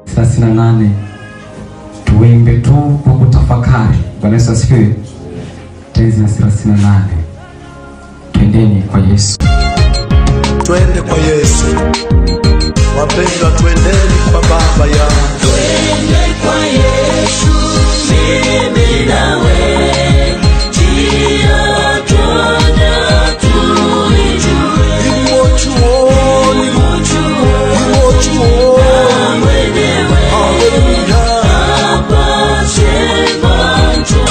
38 tuimbe tu kwa kutafakari. Bwana Yesu asifiwe. Tenzi na 38. Twendeni kwa Yesu. Twende kwa Yesu. Wapendwa, twendeni kwa Baba yangu. Twende kwa Yesu, mimi nawe. Njia twende tuijue. Imochuoni, imochuoni. Haleluya. Hapa sema njoo.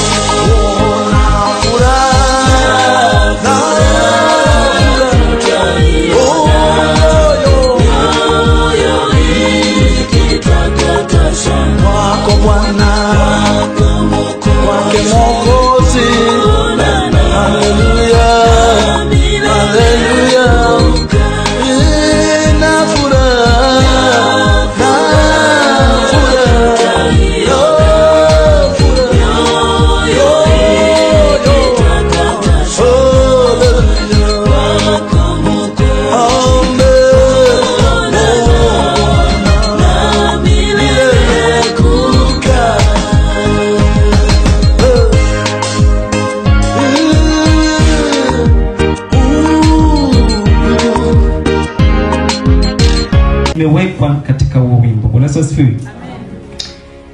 Nimewekwa katika huo wimbo. Bwana Yesu asifiwe.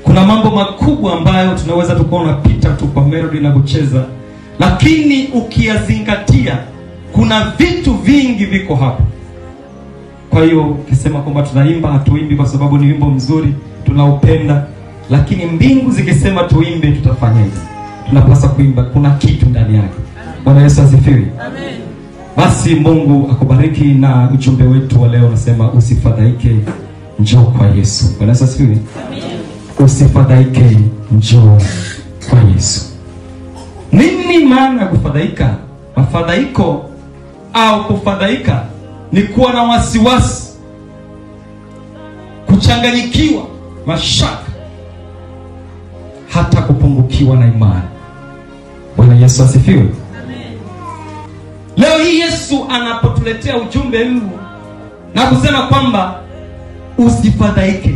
Kuna mambo makubwa ambayo tunaweza tukaona pita tu kwa melody na kucheza, lakini ukiyazingatia kuna vitu vingi viko hapo. Kwa hiyo ukisema kwamba tunaimba, hatuimbi kwa sababu ni wimbo mzuri, tunaupenda, lakini mbingu zikisema tuimbe, tutafanya hivyo. Tunapaswa kuimba, kuna kitu ndani yake. Bwana Yesu asifiwe. Amen. Basi Mungu akubariki na ujumbe wetu wa leo unasema usifadhaike, njoo kwa Yesu. Bwana Yesu asifiwe. Amen. Usifadhaike, njoo kwa Yesu. Nini maana ya kufadhaika? Mafadhaiko au kufadhaika ni kuwa na wasiwasi, kuchanganyikiwa, mashaka, hata kupungukiwa na imani. Bwana Yesu asifiwe. Leo hii Yesu anapotuletea ujumbe huu na kusema kwamba usifadhaike,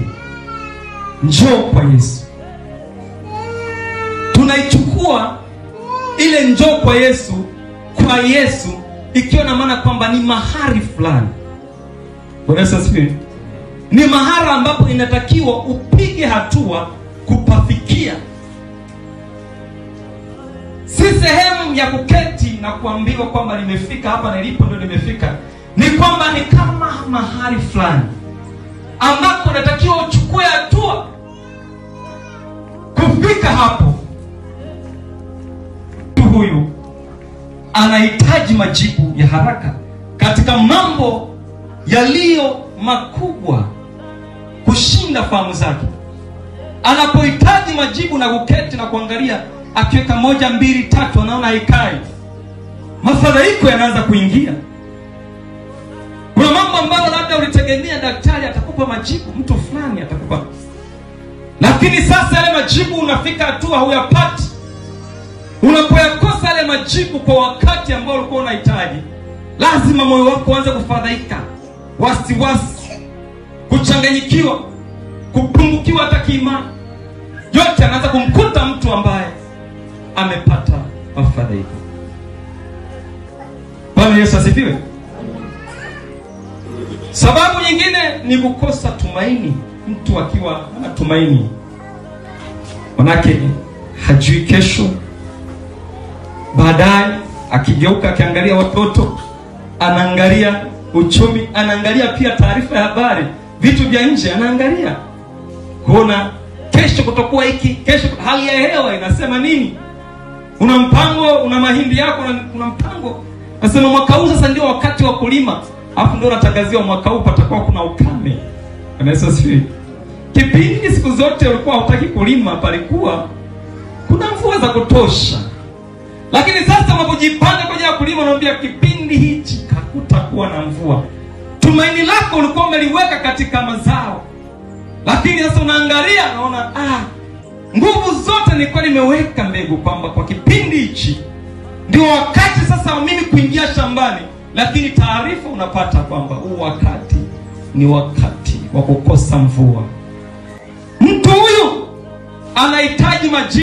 njoo kwa Yesu, tunaichukua ile njoo kwa Yesu ikiwa na maana kwamba ni mahali fulani. Bwana Yesu asifiwe. Ni mahali ambapo inatakiwa upige hatua kupafikia. Si sehemu ya kuketi na kuambiwa kwamba nimefika hapa nilipo ndio nimefika. Ni kwamba ni kama mahali fulani ambako unatakiwa uchukue hatua kufika hapo. Huyu anahitaji majibu ya haraka katika mambo yaliyo makubwa kushinda fahamu zake. Anapohitaji majibu na kuketi na kuangalia, akiweka 1, 2, 3 anaona haikai, mafadhaiko yanaanza kuingia. Kuna mambo ambayo labda ulitegemea daktari atakupa majibu, mtu fulani atakupa, lakini sasa yale majibu unafika hatua huyapati. Unapoyakosa yale majibu kwa wakati ambao ulikuwa unahitaji, lazima moyo wako uanze kufadhaika, wasiwasi, kuchanganyikiwa, kupungukiwa hata kiimani. Yote anaanza kumkuta mtu ambaye amepata mafadhaiko. Bwana Yesu asifiwe. Sababu nyingine ni kukosa tumaini. Mtu akiwa hana tumaini, manake hajui kesho. Baadaye akigeuka akiangalia watoto, anaangalia uchumi, anaangalia pia taarifa ya habari, vitu vya nje anaangalia kuona kesho kutakuwa hiki, kesho hali ya hewa inasema nini. Una mpango, una mahindi yako, una mpango. Nasema mwaka huu sasa ndio wakati wa kulima. Alafu ndio natangazia mwaka huu patakuwa kuna ukame. Bwana Yesu asifiwe. Kipindi siku zote ulikuwa hutaki kulima, palikuwa kuna mvua za kutosha. Lakini sasa unapojipanga kwa ajili ya kulima, unaambia kipindi hichi hakutakuwa na mvua. Tumaini lako ulikuwa umeliweka katika mazao, lakini sasa unaangalia naona nguvu zote nilikuwa nimeweka mbegu kwamba kwa kipindi hichi ndio wakati sasa wa mimi kuingia shambani, lakini taarifa unapata kwamba huu wakati ni wakati wa kukosa mvua. anahitaji majibu.